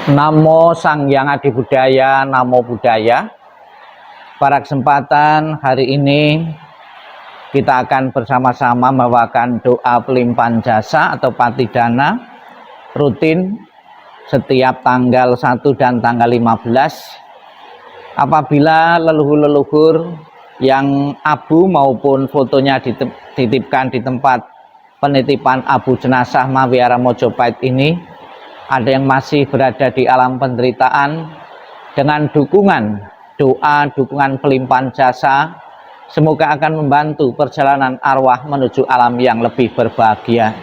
Namo Sang Hyang Adi Budaya, Namo Buddhaya. Pada kesempatan hari ini kita akan bersama-sama membawakan doa pelimpahan jasa atau patidana rutin setiap tanggal 1 dan tanggal 15 apabila leluhur-leluhur yang abu maupun fotonya dititipkan di tempat penitipan abu jenazah Mawiara Mojopahit ini ada yang masih berada di alam penderitaan. Dengan dukungan doa, dukungan pelimpahan jasa, semoga akan membantu perjalanan arwah menuju alam yang lebih berbahagia.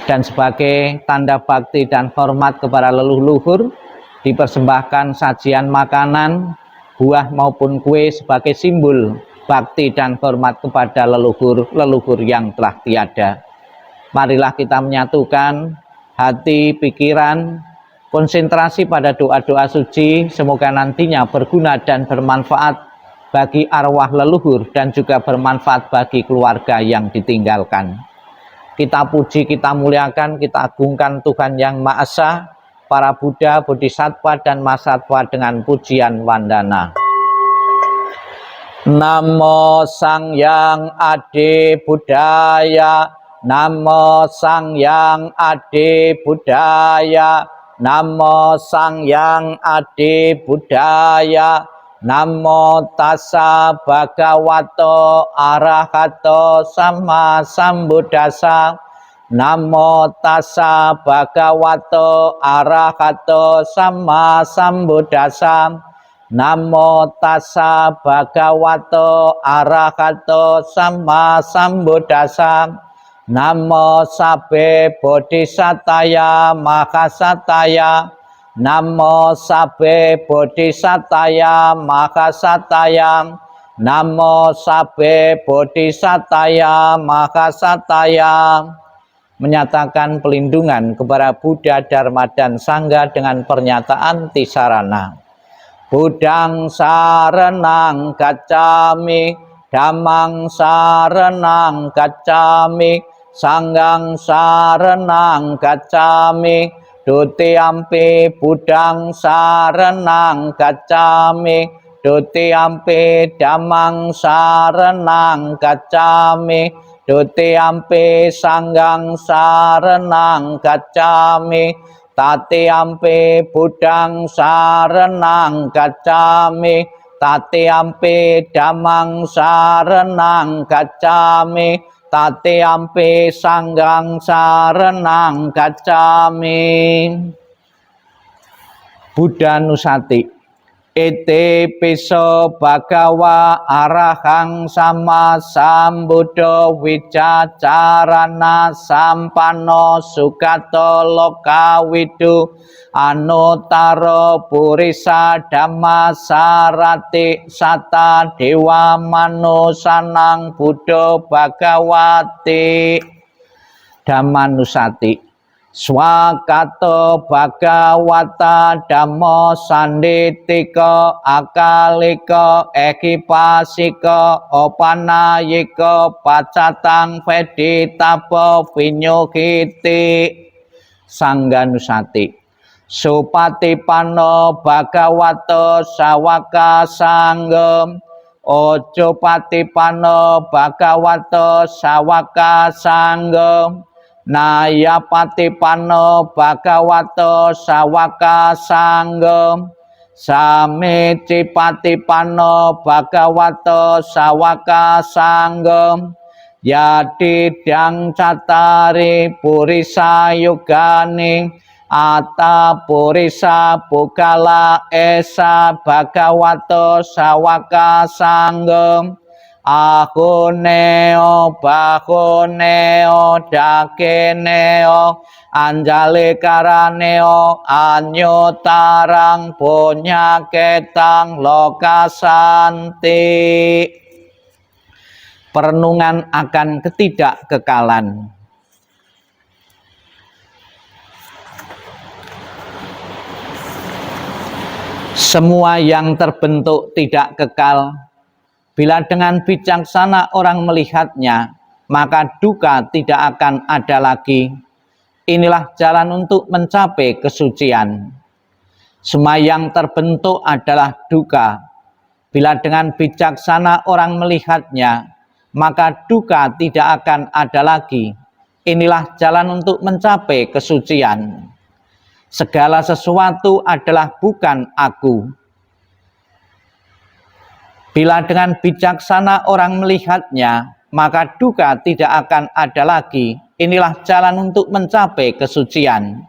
Dan sebagai tanda bakti dan hormat kepada leluhur, dipersembahkan sajian makanan, buah maupun kue sebagai simbol bakti dan hormat kepada leluhur yang telah tiada. Marilah kita menyatukan hati, pikiran, konsentrasi pada doa-doa suci, semoga nantinya berguna dan bermanfaat bagi arwah leluhur dan juga bermanfaat bagi keluarga yang ditinggalkan. Kita puji, kita muliakan, kita agungkan Tuhan Yang Maha Esa, para Buddha, Bodhisattva, dan Mahasatwa dengan pujian wandana. Namo Sang Hyang Adi Budaya, Namo Sang Hyang Adi Budaya, Namo Sang Hyang Adi Budaya, Namo Tassa Bhagavato Arahato Sama Sambuddhassa, Namo Tassa Bhagavato Arahato Sama Sambuddhassa, Namo Tassa Bhagavato Arahato Sama Sambuddhassa, Namo Sabbe Bodhisattaya Mahasataya, Namo Sabbe Bodhisattaya Mahasataya, Namo Sabbe Bodhisattaya Mahasataya. Menyatakan pelindungan kepada Buddha, Dharma, dan Sangha dengan pernyataan Tisarana. Buddhang saranang gacchami, Dhammang saranang gacchami, Sanghang saranang gacchami, Dutiyampi Buddhang saranang gacchami, Dutiyampi Dhammang saranang gacchami, Dutiyampi Sanghang saranang gacchami, Tatiyampi Buddhang saranang gacchami, Tatiyampi Dhammang saranang gacchami, Tatiyampi Sanghang saranang gacchami. Buddha Nusati. Iti piso bhagawa arahang sama sambuddho wicacarana sampanno sugato lokawidu anutaro purisa dhamma sarati sata dewa manusanang buddho bhagawati. Dhammanusati. Swakato bhagawata dhammo sanditiko akaliko ekipasiko opanayiko pacatang veditapo vinyukiti. Sangganusati. Supatipano bhagavato sawaka sanggem, ojo patipano bhagavato sawaka sanggem, Naya patipano bhagavato sawaka sanggem, Samici patipano bhagavato sawaka sanggem, Yadidang catari purisa yugani, Ata purisa bukala esa bhagavato sawaka sanggem, Ahuneo bahuneo dakeneo anjali karaneo anyotarang punyaketang lokasanti. Perenungan akan ketidakkekalan. Semua yang terbentuk tidak kekal. Bila dengan bijaksana orang melihatnya, maka duka tidak akan ada lagi. Inilah jalan untuk mencapai kesucian. Semua yang terbentuk adalah duka. Bila dengan bijaksana orang melihatnya, maka duka tidak akan ada lagi. Inilah jalan untuk mencapai kesucian. Segala sesuatu adalah bukan aku. Bila dengan bijaksana orang melihatnya, maka duka tidak akan ada lagi. Inilah jalan untuk mencapai kesucian.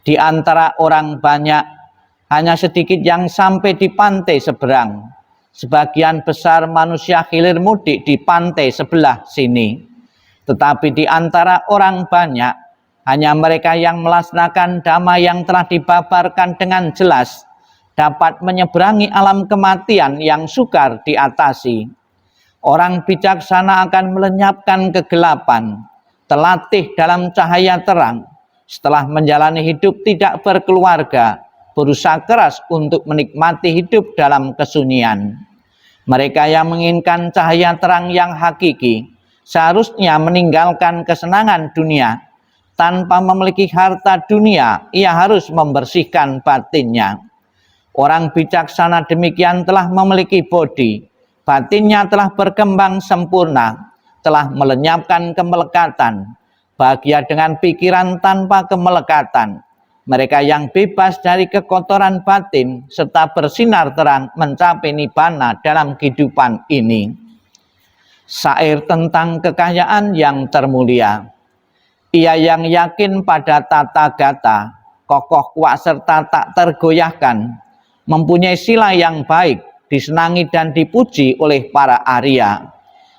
Di antara orang banyak, hanya sedikit yang sampai di pantai seberang. Sebagian besar manusia hilir mudik di pantai sebelah sini. Tetapi di antara orang banyak, hanya mereka yang melaksanakan dhamma yang telah dibabarkan dengan jelas, dapat menyeberangi alam kematian yang sukar diatasi. Orang bijaksana akan melenyapkan kegelapan, terlatih dalam cahaya terang. Setelah menjalani hidup tidak berkeluarga, berusaha keras untuk menikmati hidup dalam kesunyian. Mereka yang menginginkan cahaya terang yang hakiki, seharusnya meninggalkan kesenangan dunia. Tanpa memiliki harta dunia, ia harus membersihkan batinnya. Orang bijaksana demikian telah memiliki bodi, batinnya telah berkembang sempurna, telah melenyapkan kemelekatan, bahagia dengan pikiran tanpa kemelekatan. Mereka yang bebas dari kekotoran batin serta bersinar terang mencapai nibbana dalam kehidupan ini. Syair tentang kekayaan yang termulia. Ia yang yakin pada tata gata, kokoh kuat serta tak tergoyahkan, mempunyai sila yang baik, disenangi dan dipuji oleh para Arya.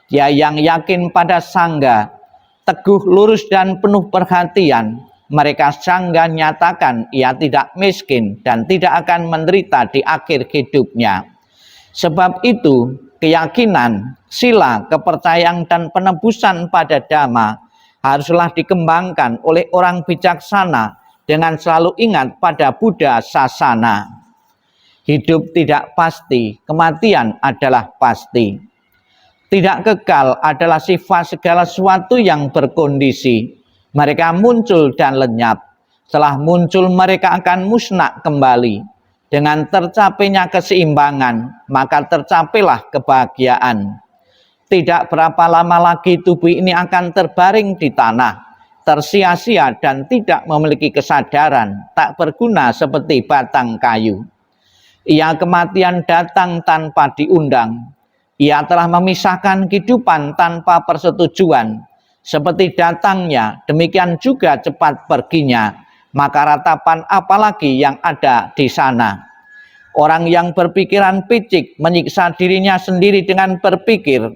Dia yang yakin pada sangga, teguh, lurus dan penuh perhatian, mereka sangga nyatakan ia tidak miskin dan tidak akan menderita di akhir hidupnya. Sebab itu, keyakinan, sila, kepercayaan dan penebusan pada dhamma haruslah dikembangkan oleh orang bijaksana dengan selalu ingat pada Buddha Sasana. Hidup tidak pasti, kematian adalah pasti. Tidak kekal adalah sifat segala sesuatu yang berkondisi. Mereka muncul dan lenyap. Setelah muncul mereka akan musnah kembali. Dengan tercapainya keseimbangan, maka tercapailah kebahagiaan. Tidak berapa lama lagi tubuh ini akan terbaring di tanah, tersia-sia dan tidak memiliki kesadaran, tak berguna seperti batang kayu. Ia kematian datang tanpa diundang. Ia telah memisahkan kehidupan tanpa persetujuan. Seperti datangnya, demikian juga cepat perginya. Maka ratapan apalagi yang ada di sana. Orang yang berpikiran picik menyiksa dirinya sendiri dengan berpikir,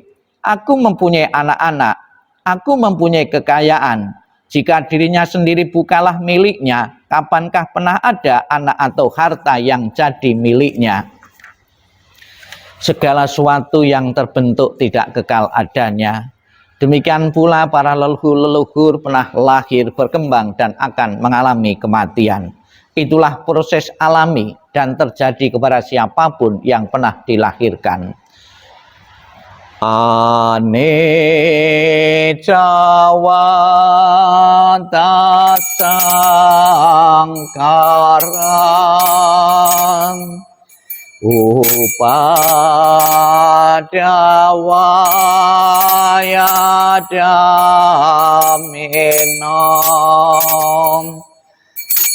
aku mempunyai anak-anak, aku mempunyai kekayaan. Jika dirinya sendiri bukanlah miliknya, kapankah pernah ada anak atau harta yang jadi miliknya? Segala sesuatu yang terbentuk tidak kekal adanya. Demikian pula para leluhur-leluhur pernah lahir, berkembang, dan akan mengalami kematian. Itulah proses alami dan terjadi kepada siapapun yang pernah dilahirkan. Anicca vata sangkarang upadawaya dhammena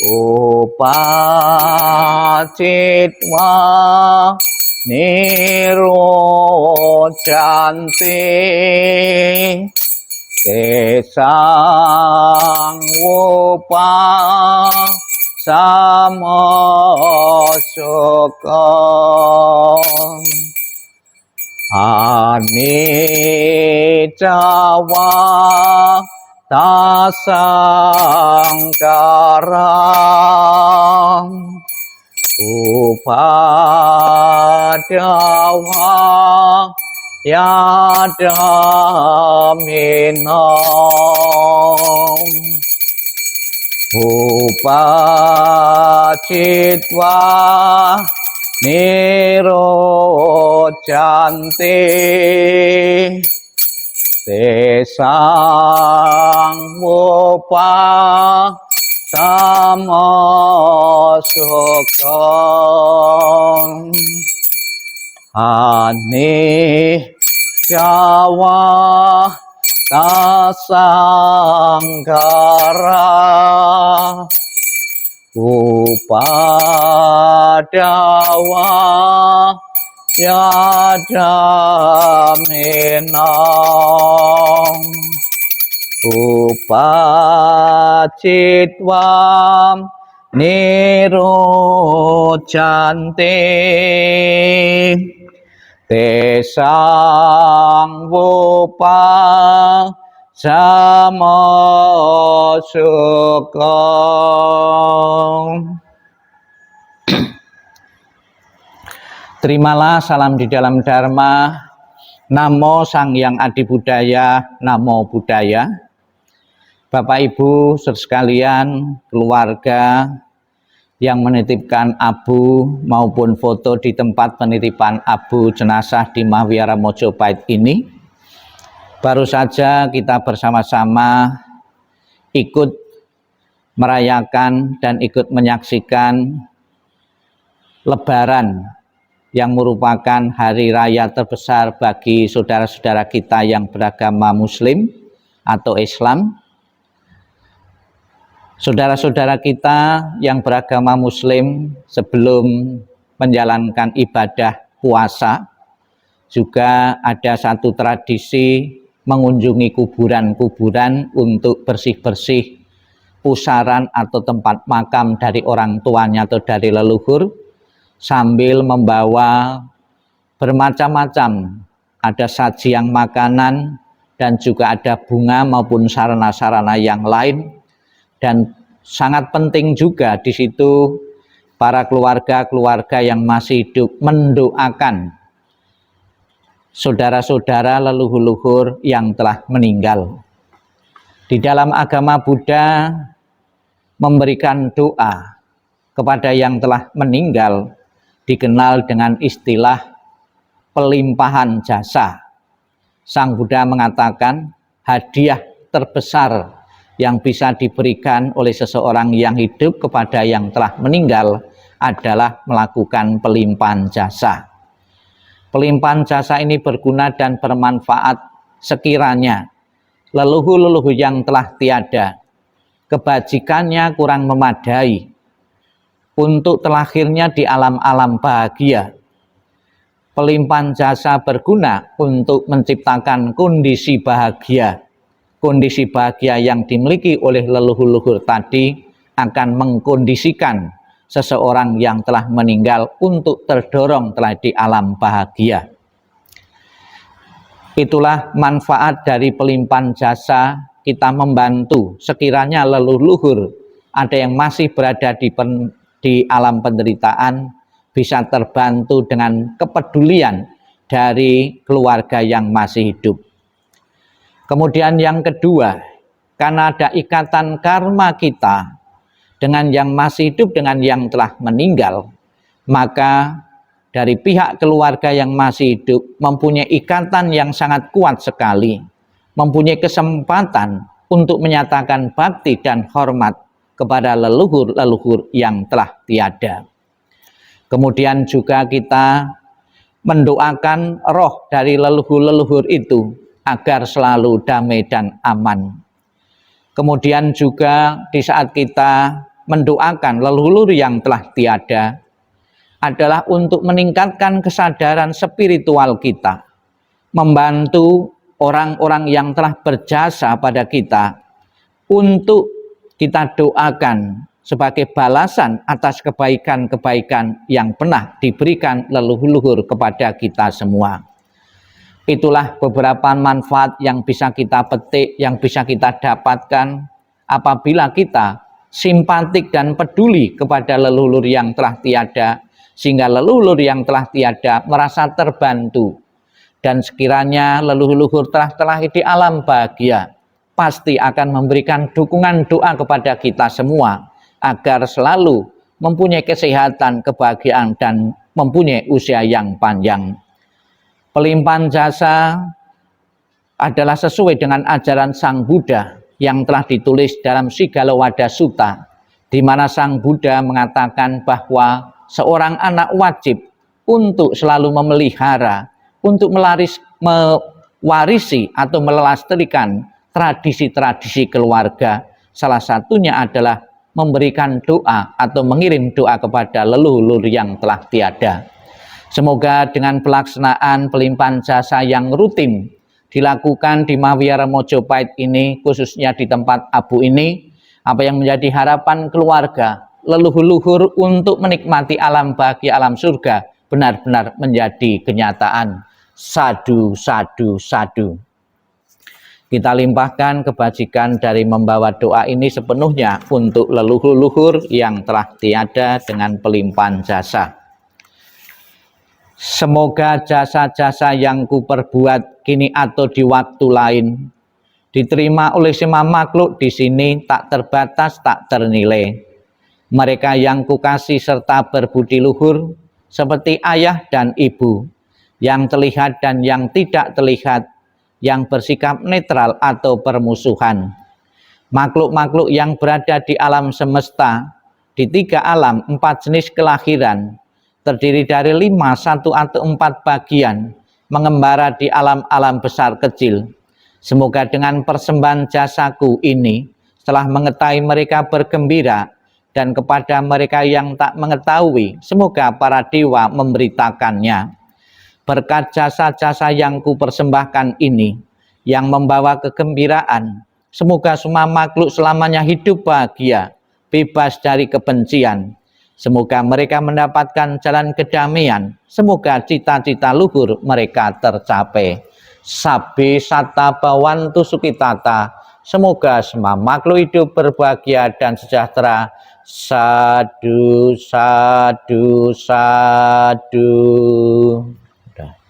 upacitva nirodhanti tesang samasukam anicca vata sangkarang upadawaya dhammena upacitva nirodhanti tesang samosukong Ani Jawa tasangkara upadawa yadaminong upacitwam nirojante tesang wopa samosukong. Terimalah salam di dalam Dharma. Namo Sang Hyang Adibudaya, Namo Buddhaya. Bapak Ibu sekalian, keluarga yang menitipkan abu maupun foto di tempat penitipan abu jenazah di Mahwiara Mojopahit ini, baru saja kita bersama-sama ikut merayakan dan ikut menyaksikan Lebaran yang merupakan hari raya terbesar bagi saudara-saudara kita yang beragama Muslim atau Islam. Saudara-saudara kita yang beragama Muslim sebelum menjalankan ibadah puasa juga ada satu tradisi mengunjungi kuburan-kuburan untuk bersih-bersih pusaran atau tempat makam dari orang tuanya atau dari leluhur, sambil membawa bermacam-macam, ada sajian makanan dan juga ada bunga maupun sarana-sarana yang lain. Dan sangat penting juga di situ para keluarga-keluarga yang masih hidup mendoakan saudara-saudara leluhur-leluhur yang telah meninggal. Di dalam agama Buddha, memberikan doa kepada yang telah meninggal dikenal dengan istilah pelimpahan jasa. Sang Buddha mengatakan hadiah terbesar yang bisa diberikan oleh seseorang yang hidup kepada yang telah meninggal adalah melakukan pelimpahan jasa. Pelimpahan jasa ini berguna dan bermanfaat sekiranya leluhur-leluhur yang telah tiada, kebajikannya kurang memadai untuk terlahirnya di alam-alam bahagia. Pelimpahan jasa berguna untuk menciptakan kondisi bahagia. Kondisi bahagia yang dimiliki oleh leluhur-leluhur tadi akan mengkondisikan seseorang yang telah meninggal untuk terdorong telah di alam bahagia. Itulah manfaat dari pelimpahan jasa, kita membantu sekiranya leluhur ada yang masih berada di alam penderitaan bisa terbantu dengan kepedulian dari keluarga yang masih hidup. Kemudian yang kedua, karena ada ikatan karma kita dengan yang masih hidup dengan yang telah meninggal, maka dari pihak keluarga yang masih hidup mempunyai ikatan yang sangat kuat sekali, mempunyai kesempatan untuk menyatakan bakti dan hormat kepada leluhur-leluhur yang telah tiada. Kemudian juga kita mendoakan roh dari leluhur-leluhur itu agar selalu damai dan aman. Kemudian juga di saat kita mendoakan leluhur yang telah tiada adalah untuk meningkatkan kesadaran spiritual kita, membantu orang-orang yang telah berjasa pada kita untuk kita doakan sebagai balasan atas kebaikan-kebaikan yang pernah diberikan leluhur kepada kita semua. Itulah beberapa manfaat yang bisa kita petik, yang bisa kita dapatkan apabila kita simpatik dan peduli kepada leluhur yang telah tiada, sehingga leluhur yang telah tiada merasa terbantu. Dan sekiranya leluhur telah terlahir di alam bahagia, pasti akan memberikan dukungan doa kepada kita semua agar selalu mempunyai kesehatan, kebahagiaan, dan mempunyai usia yang panjang. Pelimpahan jasa adalah sesuai dengan ajaran Sang Buddha yang telah ditulis dalam Sigalowada Sutta, di mana Sang Buddha mengatakan bahwa seorang anak wajib untuk selalu memelihara, untuk mewarisi atau melestarikan tradisi-tradisi keluarga. Salah satunya adalah memberikan doa atau mengirim doa kepada leluhur yang telah tiada. Semoga dengan pelaksanaan pelimpahan jasa yang rutin dilakukan di Mahaviara Mojopahit ini, khususnya di tempat Abu ini, apa yang menjadi harapan keluarga, leluhur-leluhur untuk menikmati alam bahagia, alam surga, benar-benar menjadi kenyataan. Sadu, sadu, sadu. Kita limpahkan kebajikan dari membawa doa ini sepenuhnya untuk leluhur-leluhur yang telah tiada dengan pelimpahan jasa. Semoga jasa-jasa yang kuperbuat kini atau di waktu lain diterima oleh semua makhluk di sini, tak terbatas, tak ternilai. Mereka yang kukasih serta berbudi luhur seperti ayah dan ibu, yang terlihat dan yang tidak terlihat, yang bersikap netral atau permusuhan. Makhluk-makhluk yang berada di alam semesta, di 3 alam, 4 jenis kelahiran, terdiri dari 5, 1 atau 4 bagian, mengembara di alam-alam besar kecil. Semoga dengan persembahan jasaku ini, setelah mengetahui mereka bergembira, dan kepada mereka yang tak mengetahui, semoga para dewa memberitakannya. Berkat jasa-jasa yang kupersembahkan ini, yang membawa kegembiraan, semoga semua makhluk selamanya hidup bahagia, bebas dari kebencian. Semoga mereka mendapatkan jalan kedamaian. Semoga cita-cita luhur mereka tercapai. Sabbe satta bhavantu sukhitata. Semoga semua makhluk hidup berbahagia dan sejahtera. Sadu, sadu, sadu.